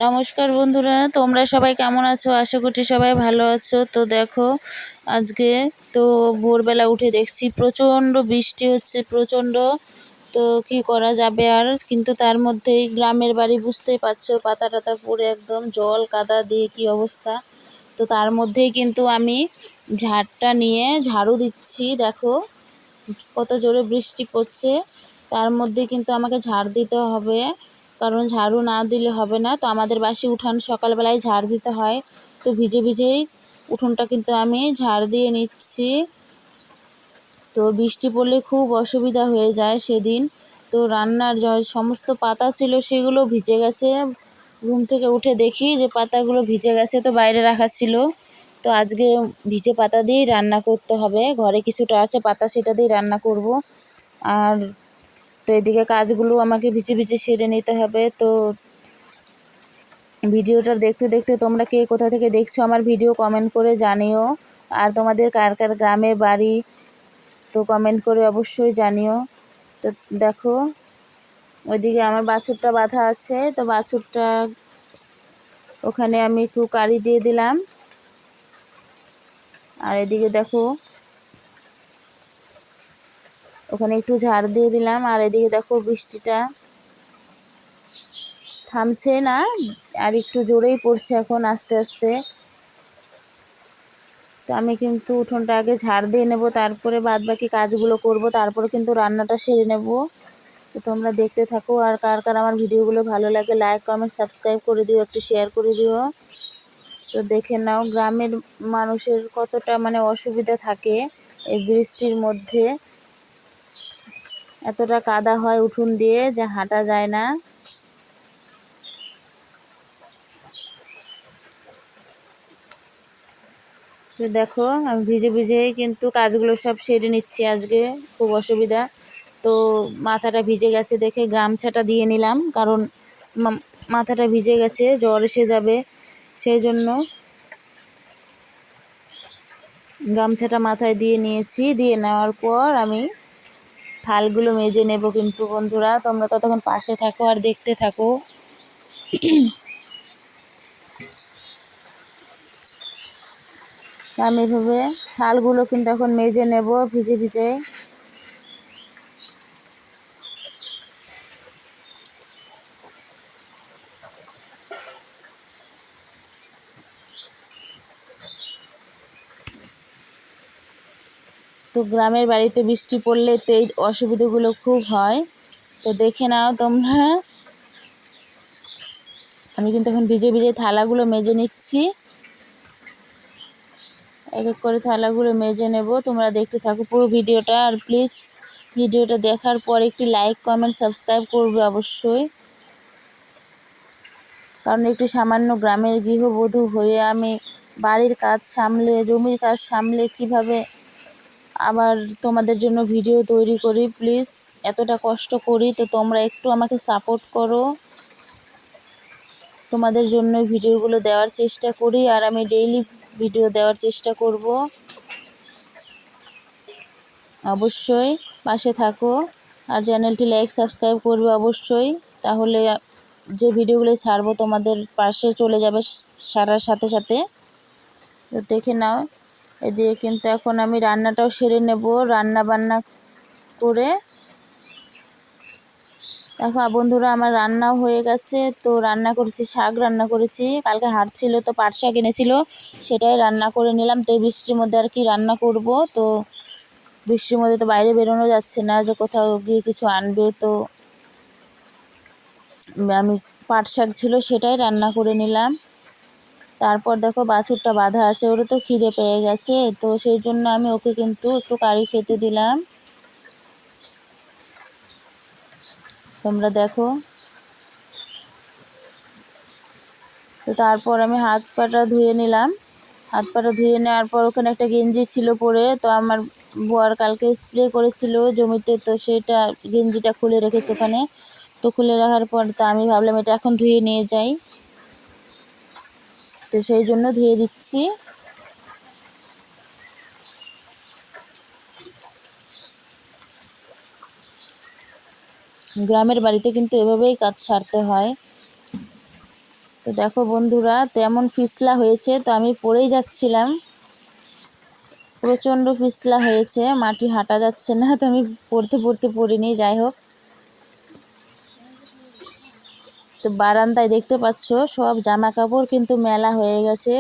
নমস্কার বন্ধুরা, তোমরা সবাই কেমন আছো? আশা করছি সবাই ভালো আছো। তো দেখো, আজকে তো ভোরবেলা উঠে দেখছি প্রচণ্ড বৃষ্টি হচ্ছে, প্রচণ্ড। তো কি করা যাবে আর, কিন্তু তার মধ্যেই গ্রামের বাড়ি, বুঝতেই পারছো, পাতা টাতা পড়ে একদম জল কাদা দিয়ে কি অবস্থা। তো তার মধ্যেই কিন্তু আমি ঝাড়টা নিয়ে ঝাড়ু দিচ্ছি। দেখো কত জোরে বৃষ্টি পড়ছে, তার মধ্যে কিন্তু আমাকে ঝাড় দিতে হবে, কারণ ঝাড়ু না দিলে হবে না। তো আমাদের বাসি উঠান সকালবেলায় ঝাড় দিতে হয়, তো ভিজে ভিজেই উঠোনটা কিন্তু আমি ঝাড় দিয়ে নিচ্ছি। তো বৃষ্টি পড়লে খুব অসুবিধা হয়ে যায় সেদিন। তো রান্নার সমস্ত পাতা ছিল সেগুলো ভিজে গেছে। ঘুম থেকে উঠে দেখি যে পাতাগুলো ভিজে গেছে, তো বাইরে রাখা ছিল। তো আজকে ভিজে পাতা দিয়েই রান্না করতে হবে, ঘরে কিছুটা আছে পাতা, সেটা দিয়েই রান্না করব। আর তো এদিকে কাজগুলো আমাকে ভিজে ভিজে সেরে নিতে হবে। তো ভিডিওটা দেখতে দেখতে তোমরা কে কোথা থেকে দেখছো আমার ভিডিও কমেন্ট করে জানিও। আর তোমাদের কার কার গ্রামে বাড়ি, তো কমেন্ট করে অবশ্যই জানিও। তো দেখো, ওইদিকে আমার বাছুরটা বাঁধা আছে, তো বাছুরটা ওখানে আমি একটু কারি দিয়ে দিলাম। আর এদিকে দেখো, ওখানে একটু ঝাড় দিয়ে দিলাম। আর এদিকে দেখো বৃষ্টিটা থামছে না, আর একটু জোরেই পড়ছে এখন আস্তে আস্তে। তো আমি কিন্তু উঠোনটা আগে ঝাড় দিয়ে নেব, তারপরে বাদ বাকি কাজগুলো করব, তারপরে কিন্তু রান্নাটা সেরে নেব। তো তোমরা দেখতে থাকো, আর কার কার আমার ভিডিওগুলো ভালো লাগে লাইক কমেন্ট সাবস্ক্রাইব করে দিও, একটু শেয়ার করে দিও। তো দেখে নাও গ্রামের মানুষের কতটা অসুবিধা থাকে এই বৃষ্টির মধ্যে। এতটা কাদা হয় উঠোন দিয়ে যে হাঁটা যায় না। তো দেখো, আমি ভিজে ভিজেই কিন্তু কাজগুলো সব সেরে নিচ্ছি আজকে, খুব অসুবিধা। তো মাথাটা ভিজে গেছে দেখে গামছাটা দিয়ে নিলাম, কারণ মাথাটা ভিজে গেছে, জ্বর এসে যাবে, সেই জন্য গামছাটা মাথায় দিয়ে নিয়েছি। দিয়ে নেওয়ার পর আমি থালগুলো মেজে নেব। কিন্তু বন্ধুরা তোমরা ততক্ষণ পাশে থাকো আর দেখতে থাকো। আমি এভাবে থালগুলো কিন্তু এখন মেজে নেব ভিজে ভিজে। তো গ্রামের বাড়িতে বৃষ্টি পড়লে তো এই অসুবিধাগুলো খুব হয়। তো দেখে নাও তোমরা, আমি কিন্তু এখন ভিজে ভিজে থালাগুলো মেজে নিচ্ছি। এক এক করে থালাগুলো মেজে নেব, তোমরা দেখতে থাকো পুরো ভিডিওটা। আর প্লিজ ভিডিওটা দেখার পর একটি লাইক কমেন্ট সাবস্ক্রাইব করবে অবশ্যই, কারণ একটি সামান্য গ্রামের গৃহবধূ হয়ে আমি বাড়ির কাজ সামলে, জমির কাজ সামলে কিভাবে আবার তোমাদের জন্য ভিডিও তৈরি করি, প্লিজ এতটা কষ্ট করি। তো তোমরা একটু আমাকে সাপোর্ট করো, তোমাদের জন্য ভিডিওগুলো দেওয়ার চেষ্টা করি, আর আমি ডেইলি ভিডিও দেওয়ার চেষ্টা করব। অবশ্যই পাশে থাকো, আর চ্যানেলটি লাইক সাবস্ক্রাইব করবে অবশ্যই, তাহলে যে ভিডিওগুলো ছাড়বো তোমাদের পাশে চলে যাবে সারার সাথে সাথে। তো দেখে নাও, এদিকে কিন্তু এখন আমি রান্নাটাও সেরে নেব, রান্না বান্না করে। দেখো বন্ধুরা, আমার রান্নাও হয়ে গেছে। তো রান্না করেছি, শাক রান্না করেছি, কালকে হাট ছিল তো পাট শাক এনেছিল, সেটাই রান্না করে নিলাম। তো এই বৃষ্টির মধ্যে আর কি রান্না করব, তো বৃষ্টির মধ্যে তো বাইরে বেরোনো যাচ্ছে না যে কোথাও গিয়ে কিছু আনবে। তো আমি পাট শাক ছিল সেটাই রান্না করে নিলাম। তারপর দেখো বাছুরটা বাঁধা আছে, ওরও তো খিদে পেয়ে গেছে, তো সেই জন্য আমি ওকে কিন্তু একটু কারি খেতে দিলাম। তোমরা দেখো, তো তারপর আমি হাত পাটা ধুয়ে নিলাম। হাত পাটা ধুয়ে নেওয়ার পর ওখানে একটা গেঞ্জি ছিল পরে, তো আমার বর কালকে স্প্রে করেছিল জমিতে, তো সেটা গেঞ্জিটা খুলে রেখেছে ওখানে। তো খুলে রাখার পর তো আমি ভাবলাম এটা এখন ধুয়ে নিয়ে যাই, তো সেই জন্য ধুয়ে দিচ্ছি। গ্রামের বাড়িতে কিন্তু এভাবেই কাজ সারতে হয়। তো দেখো বন্ধুরা, তেমন পিছলা হয়েছে, তো আমি পড়েই যাচ্ছিলাম, প্রচণ্ড পিছলা হয়েছে, মাটি হাঁটা যাচ্ছে না, তো আমি পড়তে পড়তে পড়িনি। যাই হোক, তো বারান্দায় দেখতে পাচ্ছ সব জামা কাপড় কিন্তু মেলা হয়ে গেছে।